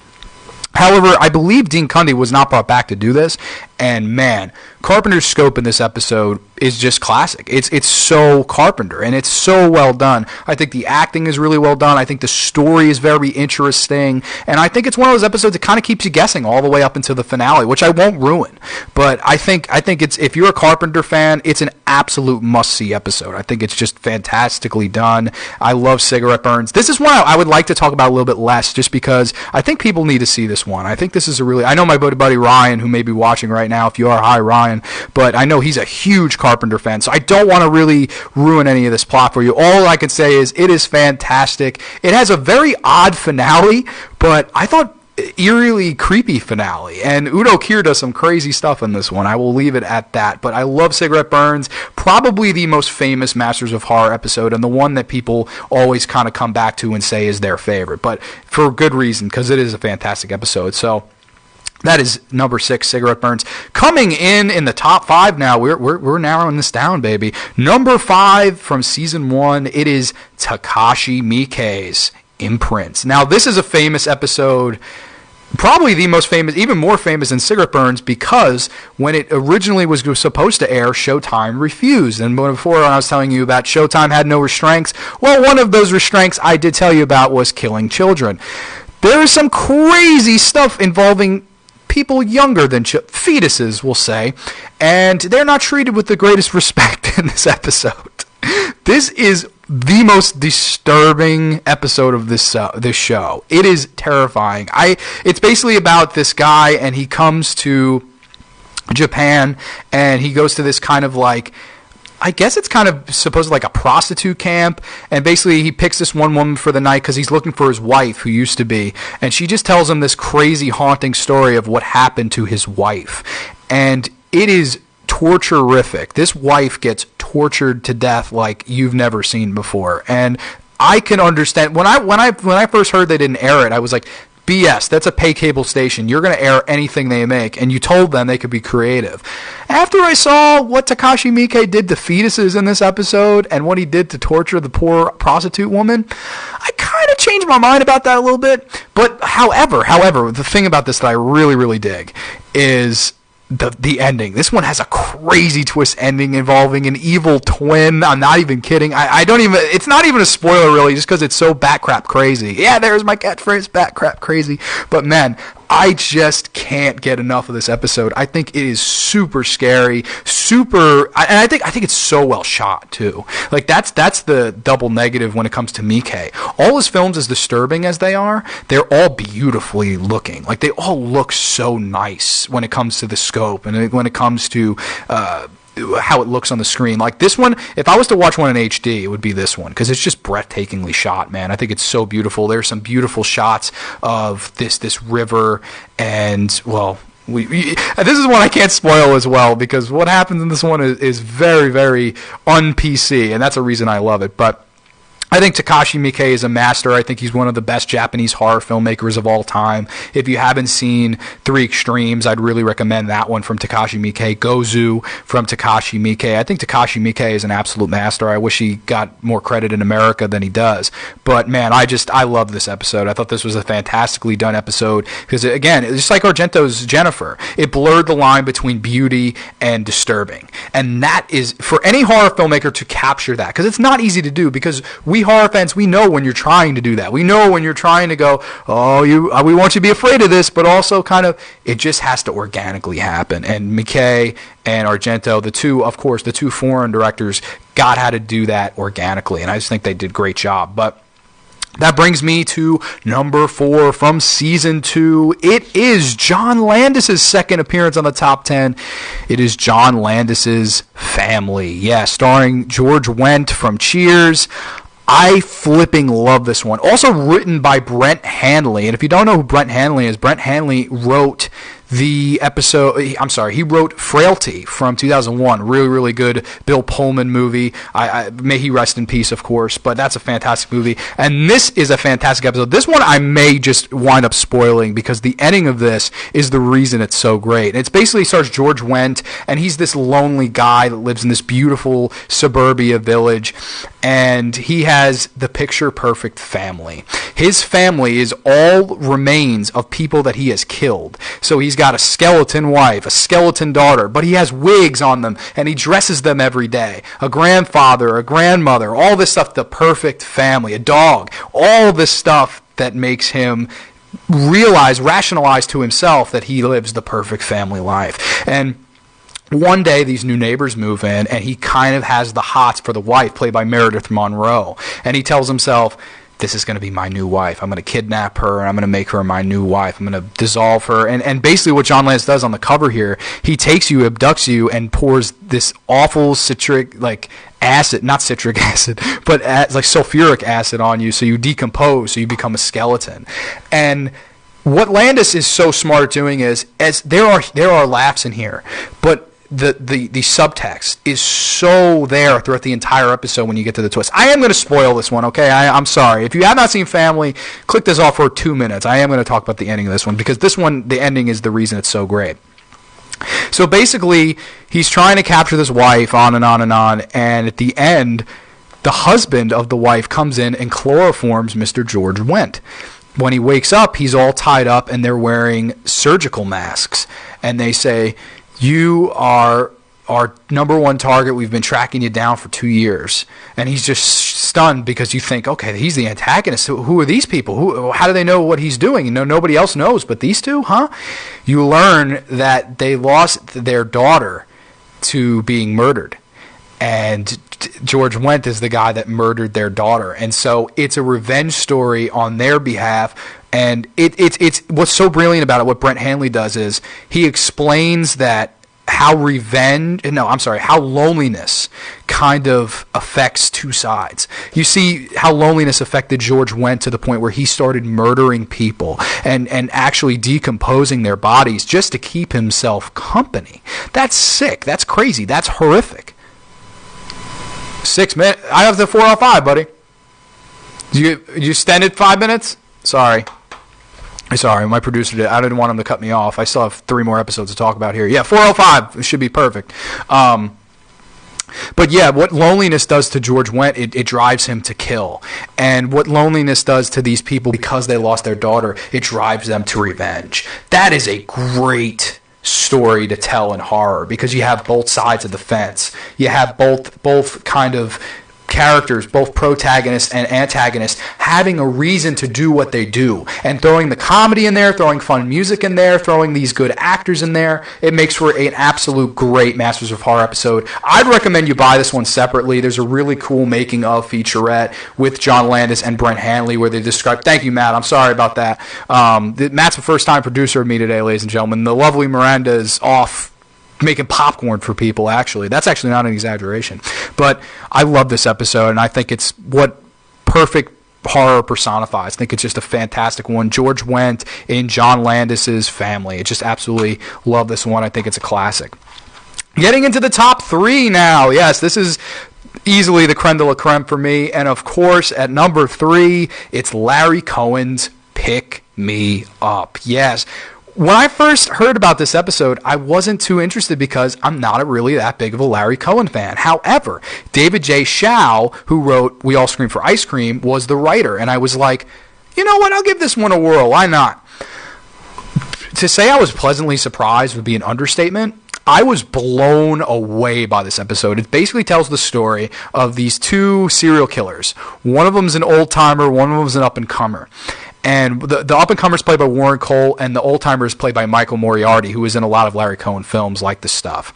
However, I believe Dean Cundy was not brought back to do this, and man, Carpenter's scope in this episode is just classic. It's so Carpenter, and it's so well done. I think the acting is really well done. I think the story is very interesting, and I think it's one of those episodes that kind of keeps you guessing all the way up until the finale, which I won't ruin. But I think it's, if you're a Carpenter fan, it's an absolute must-see episode. I think it's just fantastically done. I love Cigarette Burns. This is one I would like to talk about a little bit less, just because I think people need to see this one. I think this is I know my buddy Ryan, who may be watching right right now if you are. Hi, Ryan. But I know he's a huge Carpenter fan, so I don't want to really ruin any of this plot for you. All I can say is it is fantastic. It has a very odd finale, but I thought eerily creepy finale, and Udo Kier does some crazy stuff in this one. I will leave it at that. But I love Cigarette Burns, probably the most famous Masters of Horror episode, and the one that people always kind of come back to and say is their favorite, but for good reason, because it is a fantastic episode. So that is number 6, Cigarette Burns. Coming in the top 5 now, we're narrowing this down, baby. Number 5 from season 1, it is Takashi Miike's Imprints. Now, this is a famous episode, probably the most famous, even more famous than Cigarette Burns, because when it originally was supposed to air, Showtime refused. And before I was telling you about Showtime had no restraints, well, one of those restraints I did tell you about was killing children. There is some crazy stuff involving people younger than fetuses, we'll say, and they're not treated with the greatest respect in this episode. This is the most disturbing episode of this show. It is terrifying. It's basically about this guy, and he comes to Japan, and he goes to this kind of like, I guess it's kind of supposed like a prostitute camp, and basically he picks this one woman for the night because he's looking for his wife who used to be, and she just tells him this crazy haunting story of what happened to his wife, and it is torture-rific. This wife gets tortured to death like you've never seen before, and I can understand when I first heard they didn't air it, I was like, BS, that's a pay cable station. You're going to air anything they make, and you told them they could be creative. After I saw what Takashi Miike did to fetuses in this episode and what he did to torture the poor prostitute woman, I kind of changed my mind about that a little bit. But however, the thing about this that I really, really dig is the ending. This one has a crazy twist ending involving an evil twin. I'm not even kidding. It's not even a spoiler really, just because it's so bat crap crazy. Yeah, there's my catchphrase, bat crap crazy. But man, I just can't get enough of this episode. I think it is super scary, and I think it's so well shot too. Like that's the double negative when it comes to Miike. All his films, as disturbing as they are, they're all beautifully looking. Like they all look so nice when it comes to the scope and when it comes to how it looks on the screen. Like this one, if I was to watch one in HD, it would be this one, because it's just breathtakingly shot, man. I think it's so beautiful. There's some beautiful shots of this river, and well, this is one I can't spoil as well, because what happens in this one is very, very un-PC, and that's a reason I love it. But I think Takashi Miike is a master. I think he's one of the best Japanese horror filmmakers of all time. If you haven't seen Three Extremes, I'd really recommend that one from Takashi Miike. Gozu from Takashi Miike. I think Takashi Miike is an absolute master. I wish he got more credit in America than he does. But man, I love this episode. I thought this was a fantastically done episode because, again, it's just like Argento's Jennifer. It blurred the line between beauty and disturbing. And that is, for any horror filmmaker to capture that, because it's not easy to do, because we horror fans, we know when you're trying to do that. We know when you're trying to go, we want you to be afraid of this, but also kind of, it just has to organically happen. And Miike and Argento, the two foreign directors, got how to do that organically, and I just think they did a great job. But that brings me to number 4 from season 2. It is John Landis's second appearance on the top 10. It is John Landis's Family. Yeah, starring George Wendt from Cheers. I flipping love this one. Also written by Brent Hanley. And if you don't know who Brent Hanley is, Brent Hanley wrote he wrote Frailty from 2001. Really, really good Bill Pullman movie. May he rest in peace, of course, but that's a fantastic movie. And this is a fantastic episode. This one I may just wind up spoiling because the ending of this is the reason it's so great. It's basically stars George Wendt, and he's this lonely guy that lives in this beautiful suburbia village, and he has the picture-perfect family. His family is all remains of people that he has killed. So he's got a skeleton wife, a skeleton daughter, but he has wigs on them, and he dresses them every day. A grandfather, a grandmother, all this stuff, the perfect family, a dog, all this stuff that makes him rationalize to himself that he lives the perfect family life. And one day, these new neighbors move in, and he kind of has the hots for the wife, played by Meredith Monroe. And he tells himself, this is going to be my new wife. I'm going to kidnap her, and I'm going to make her my new wife. I'm going to dissolve her. And basically what John Landis does on the cover here, he takes you, abducts you, and pours this awful citric, like, acid, not citric acid, but like sulfuric acid on you, so you decompose, so you become a skeleton. And what Landis is so smart at doing is, as there are laughs in here, but the subtext is so there throughout the entire episode when you get to the twist. I am going to spoil this one, okay? I'm sorry. If you have not seen Family, click this off for 2 minutes. I am going to talk about the ending of this one, because this one, the ending is the reason it's so great. So basically, he's trying to capture this wife, on and on and on, and at the end, the husband of the wife comes in and chloroforms Mr. George Wendt. When he wakes up, he's all tied up, and they're wearing surgical masks, and they say, "You are our number one target. We've been tracking you down for 2 years." And he's just stunned, because you think, okay, he's the antagonist. Who are these people? How do they know what he's doing? Nobody else knows but these two, huh? You learn that they lost their daughter to being murdered. And George Wendt is the guy that murdered their daughter. And so it's a revenge story on their behalf. And it's what's so brilliant about it, what Brent Hanley does is he explains that how loneliness kind of affects two sides. You see how loneliness affected George Wendt to the point where he started murdering people and actually decomposing their bodies just to keep himself company. That's sick. That's crazy. That's horrific. 6 minutes. I have the 4 out of 5, buddy. You extended 5 minutes? Sorry, my producer did. I didn't want him to cut me off. I still have 3 more episodes to talk about here. Yeah, 4:05. It should be perfect. But yeah, what loneliness does to George Wendt, it drives him to kill. And what loneliness does to these people because they lost their daughter, it drives them to revenge. That is a great story to tell in horror, because you have both sides of the fence. You have both kind of characters, both protagonists and antagonists, having a reason to do what they do, and throwing the comedy in there, throwing fun music in there, throwing these good actors in there. It makes for an absolute great Masters of Horror episode. I'd recommend you buy this one separately. There's a really cool making of featurette with John Landis and Brent Hanley where they describe, thank you, Matt, I'm sorry about that. Matt's the first time producer of me today, ladies and gentlemen. The lovely Miranda is off making popcorn for people, actually. That's actually not an exaggeration. But I love this episode, and I think it's what perfect horror personifies. I think it's just a fantastic one. George Wendt in John Landis's Family. I just absolutely love this one. I think it's a classic. Getting into the top 3 now. Yes, this is easily the creme de la creme for me. And of course, at number 3, it's Larry Cohen's Pick Me Up. Yes. When I first heard about this episode, I wasn't too interested because I'm not really that big of a Larry Cohen fan. However, David J. Shaw, who wrote We All Scream for Ice Cream, was the writer. And I was like, you know what, I'll give this one a whirl. Why not? To say I was pleasantly surprised would be an understatement. I was blown away by this episode. It basically tells the story of these 2 serial killers. One of them's an old-timer, one of them's an up-and-comer. And the up-and-comer is played by Warren Cole, and the old-timer is played by Michael Moriarty, who is in a lot of Larry Cohen films like The Stuff.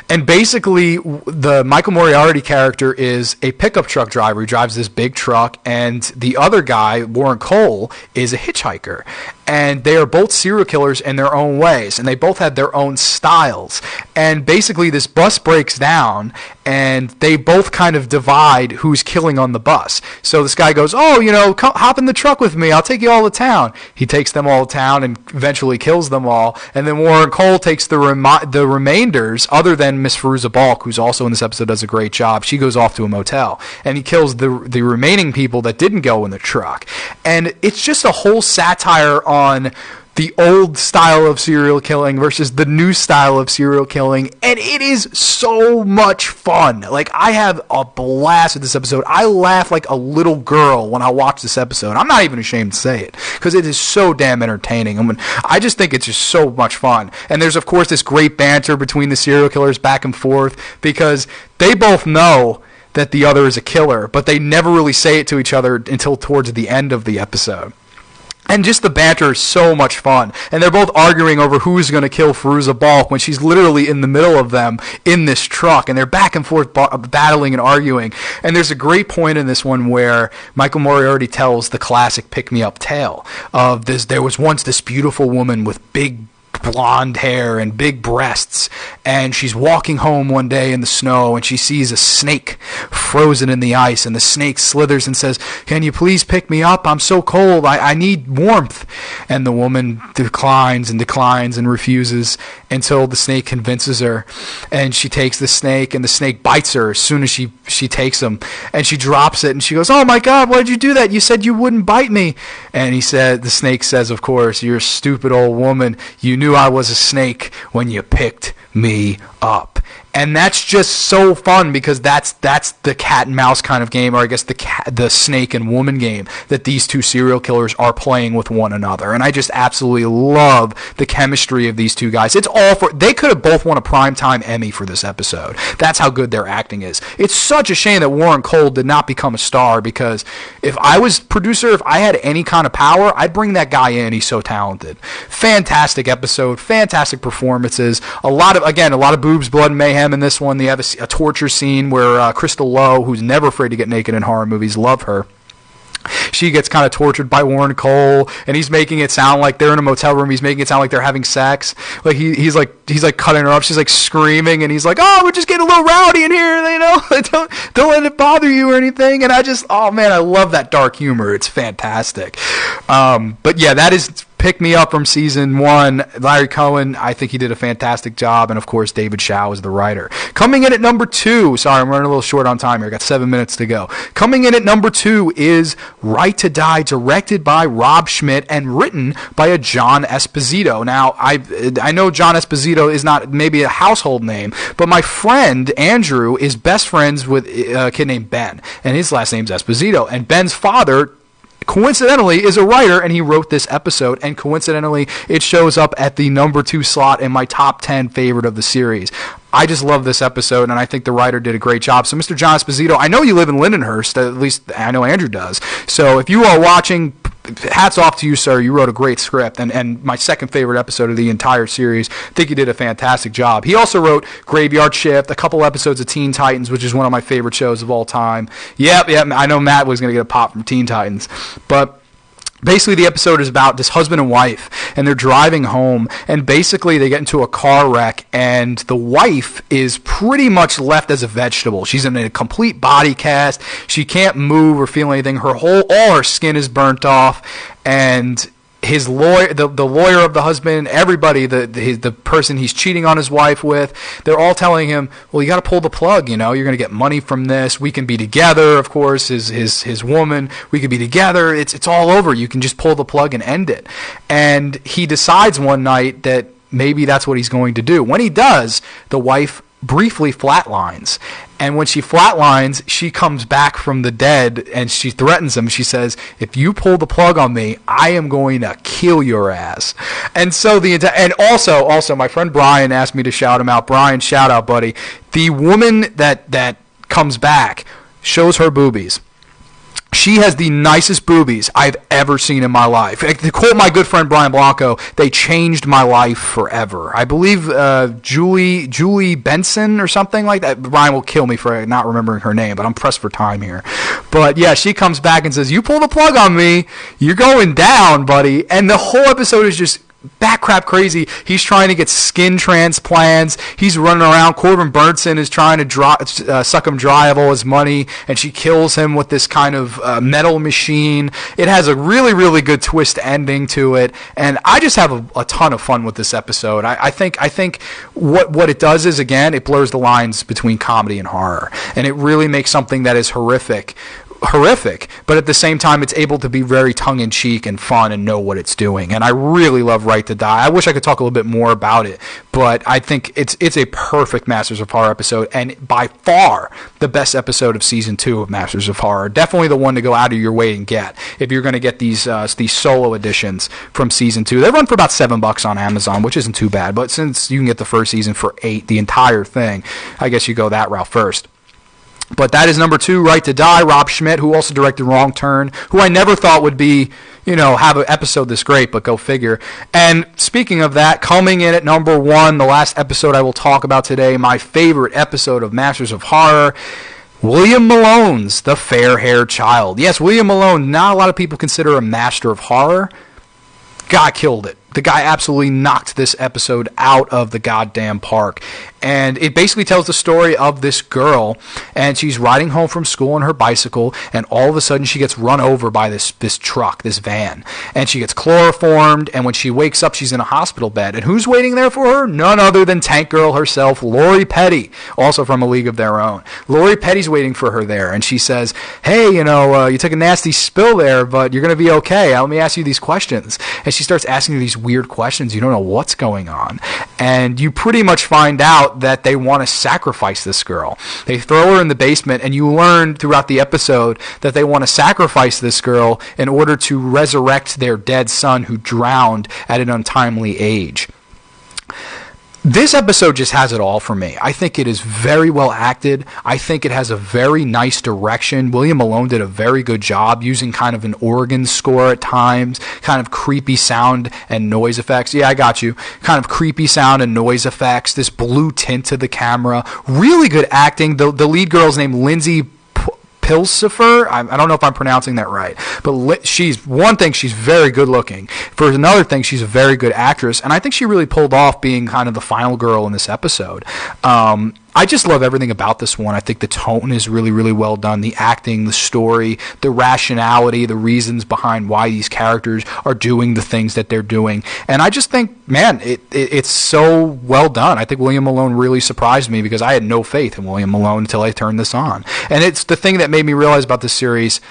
And basically, the Michael Moriarty character is a pickup truck driver who drives this big truck, and the other guy, Warren Cole, is a hitchhiker. And they are both serial killers in their own ways, and they both have their own styles. And basically, this bus breaks down, and they both kind of divide who's killing on the bus. So this guy goes, come, hop in the truck with me. I'll take you all to town. He takes them all to town and eventually kills them all. And then Warren Cole takes the remainders, other than Miss Fairuza Balk, who's also in this episode, does a great job. She goes off to a motel, and he kills the remaining people that didn't go in the truck. And it's just a whole satire on the old style of serial killing versus the new style of serial killing, and it is so much fun. Like, I have a blast with this episode. I laugh like a little girl when I watch this episode. I'm not even ashamed to say it, because it is so damn entertaining. I just think it's just so much fun. And there's, of course, this great banter between the serial killers back and forth, because they both know that the other is a killer, but they never really say it to each other until towards the end of the episode. And just the banter is so much fun. And they're both arguing over who's going to kill Fairuza Balk when she's literally in the middle of them in this truck. And they're back and forth battling and arguing. And there's a great point in this one where Michael Moriarty tells the classic pick-me-up tale of this. There was once this beautiful woman with big blonde hair and big breasts, and she's walking home one day in the snow, and she sees a snake frozen in the ice, and the snake slithers and says, "Can you please pick me up? I'm so cold. I need warmth." And the woman declines and refuses until the snake convinces her, and she takes the snake, and the snake bites her as soon as she takes him, and she drops it, and she goes, "Oh my God, why did you do that? You said you wouldn't bite me." And the snake says, "Of course, you're a stupid old woman. You knew I was a snake when you picked me up." And that's just so fun because that's the cat and mouse kind of game, or I guess the snake and woman game that these two serial killers are playing with one another. And I just absolutely love the chemistry of these two guys. They could have both won a Primetime Emmy for this episode. That's how good their acting is. It's such a shame that Warren Cole did not become a star, because if I was producer, if I had any kind of power, I'd bring that guy in. He's so talented. Fantastic episode, fantastic performances. A lot of boobs, blood, and mayhem in this one. They have a torture scene where Crystal Lowe, who's never afraid to get naked in horror movies, love her. She gets kind of tortured by Warren Cole, and he's making it sound like they're in a motel room. He's making it sound like they're having sex. Like he's like cutting her up. She's like screaming, and he's like, "Oh, we're just getting a little rowdy in here, you know. don't let it bother you or anything." And oh man, I love that dark humor. It's fantastic. But yeah, that is Pick Me Up from season 1. Larry Cohen, I think he did a fantastic job. And, of course, David Shaw is the writer. Coming in at number 2. Sorry, I'm running a little short on time here. I got 7 minutes to go. Coming in at number 2 is Right to Die, directed by Rob Schmidt and written by a John Esposito. Now, I know John Esposito is not maybe a household name, but my friend Andrew is best friends with a kid named Ben. And his last name's Esposito. And Ben's father, coincidentally, is a writer, and he wrote this episode, and coincidentally, it shows up at the number 2 slot in my top 10 favorite of the series. I just love this episode, and I think the writer did a great job. So, Mr. John Esposito, I know you live in Lindenhurst, at least I know Andrew does. So, if you are watching, hats off to you, sir. You wrote a great script, and my second favorite episode of the entire series. I think you did a fantastic job. He also wrote Graveyard Shift, a couple episodes of Teen Titans, which is one of my favorite shows of all time. Yep, I know Matt was going to get a pop from Teen Titans. But basically, the episode is about this husband and wife, and they're driving home, and basically they get into a car wreck, and the wife is pretty much left as a vegetable. She's in a complete body cast. She can't move or feel anything. All her skin is burnt off, and his lawyer, the lawyer of the husband, everybody, the person he's cheating on his wife with, they're all telling him, well, you got to pull the plug, you know, you're going to get money from this. We can be together, of course, his woman. We could be together. It's all over. You can just pull the plug and end it. And he decides one night that maybe that's what he's going to do. When he does, the wife briefly flatlines. And when she flatlines, she comes back from the dead, and she threatens him. She says, if you pull the plug on me, I am going to kill your ass. And so and also, my friend Brian asked me to shout him out. Brian, shout out, buddy. The woman that comes back shows her boobies. She has the nicest boobies I've ever seen in my life. To quote my good friend Brian Blanco, they changed my life forever. I believe Julie Benson or something like that. Brian will kill me for not remembering her name, but I'm pressed for time here. But yeah, she comes back and says, you pull the plug on me, you're going down, buddy. And the whole episode is just back crap crazy. He's trying to get skin transplants. He's running around. Corbin Burnson is trying to suck him dry of all his money, and she kills him with this kind of metal machine. It has a really, really good twist ending to it, and I just have a ton of fun with this episode. I think what it does is, again, it blurs the lines between comedy and horror, and it really makes something that is horrific, but at the same time it's able to be very tongue-in-cheek and fun and know what it's doing. And I really love Right to Die. I wish I could talk a little bit more about it, but I think it's a perfect Masters of Horror episode, and by far the best episode of season 2 of Masters of Horror. Definitely the one to go out of your way and get if you're going to get these solo editions from season 2. They run for about $7 on Amazon, which isn't too bad, but since you can get the first season for $8, the entire thing, I guess you go that route first. But that is number 2, Right to Die, Rob Schmidt, who also directed Wrong Turn, who I never thought would be, have an episode this great, but go figure. And speaking of that, coming in at number 1, the last episode I will talk about today, my favorite episode of Masters of Horror, William Malone's The Fair-Haired Child. Yes, William Malone, not a lot of people consider a master of horror. Guy killed it. The guy absolutely knocked this episode out of the goddamn park. And it basically tells the story of this girl, and she's riding home from school on her bicycle, and all of a sudden she gets run over by this truck, this van. And she gets chloroformed, and when she wakes up, she's in a hospital bed. And who's waiting there for her? None other than Tank Girl herself, Lori Petty, also from A League of Their Own. Lori Petty's waiting for her there, and she says, hey, you took a nasty spill there, but you're going to be okay. Let me ask you these questions. And she starts asking you these weird questions. You don't know what's going on. And you pretty much find out that they want to sacrifice this girl. They throw her in the basement, and you learn throughout the episode that they want to sacrifice this girl in order to resurrect their dead son who drowned at an untimely age. This episode just has it all for me. I think it is very well acted. I think it has a very nice direction. William Malone did a very good job using kind of an organ score at times, kind of creepy sound and noise effects. Yeah, I got you. Kind of creepy sound and noise effects, this blue tint to the camera. Really good acting. The lead girl's named Lindsay Pilsifer. I don't know if I'm pronouncing that right, but she's very good looking. For another thing, she's a very good actress, and I think she really pulled off being kind of the final girl in this episode. I just love everything about this one. I think the tone is really, really well done. The acting, the story, the rationality, the reasons behind why these characters are doing the things that they're doing. And I just think, man, it's so well done. I think William Malone really surprised me because I had no faith in William Malone until I turned this on. And it's the thing that made me realize about this series.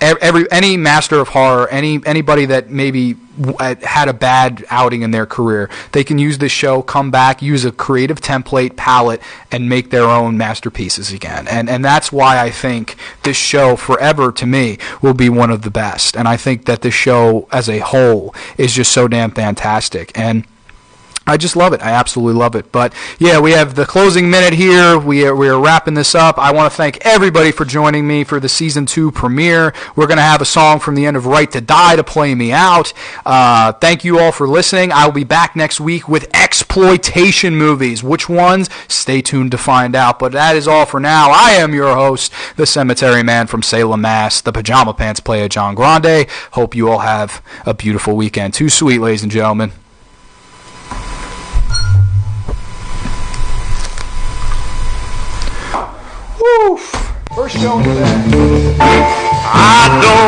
Any master of horror, anybody that maybe had a bad outing in their career, they can use this show, come back, use a creative template, palette, and make their own masterpieces again. And that's why I think this show forever, to me, will be one of the best. And I think that this show as a whole is just so damn fantastic. And I just love it. I absolutely love it. But yeah, we have the closing minute here. We are wrapping this up. I want to thank everybody for joining me for the season 2 premiere. We're going to have a song from the end of Right to Die to play me out. Thank you all for listening. I'll be back next week with exploitation movies. Which ones? Stay tuned to find out. But that is all for now. I am your host, the Cemetery Man from Salem, Mass, the Pajama Pants Player, John Grande. Hope you all have a beautiful weekend. Too sweet, ladies and gentlemen. Woo! First show in the day. I don't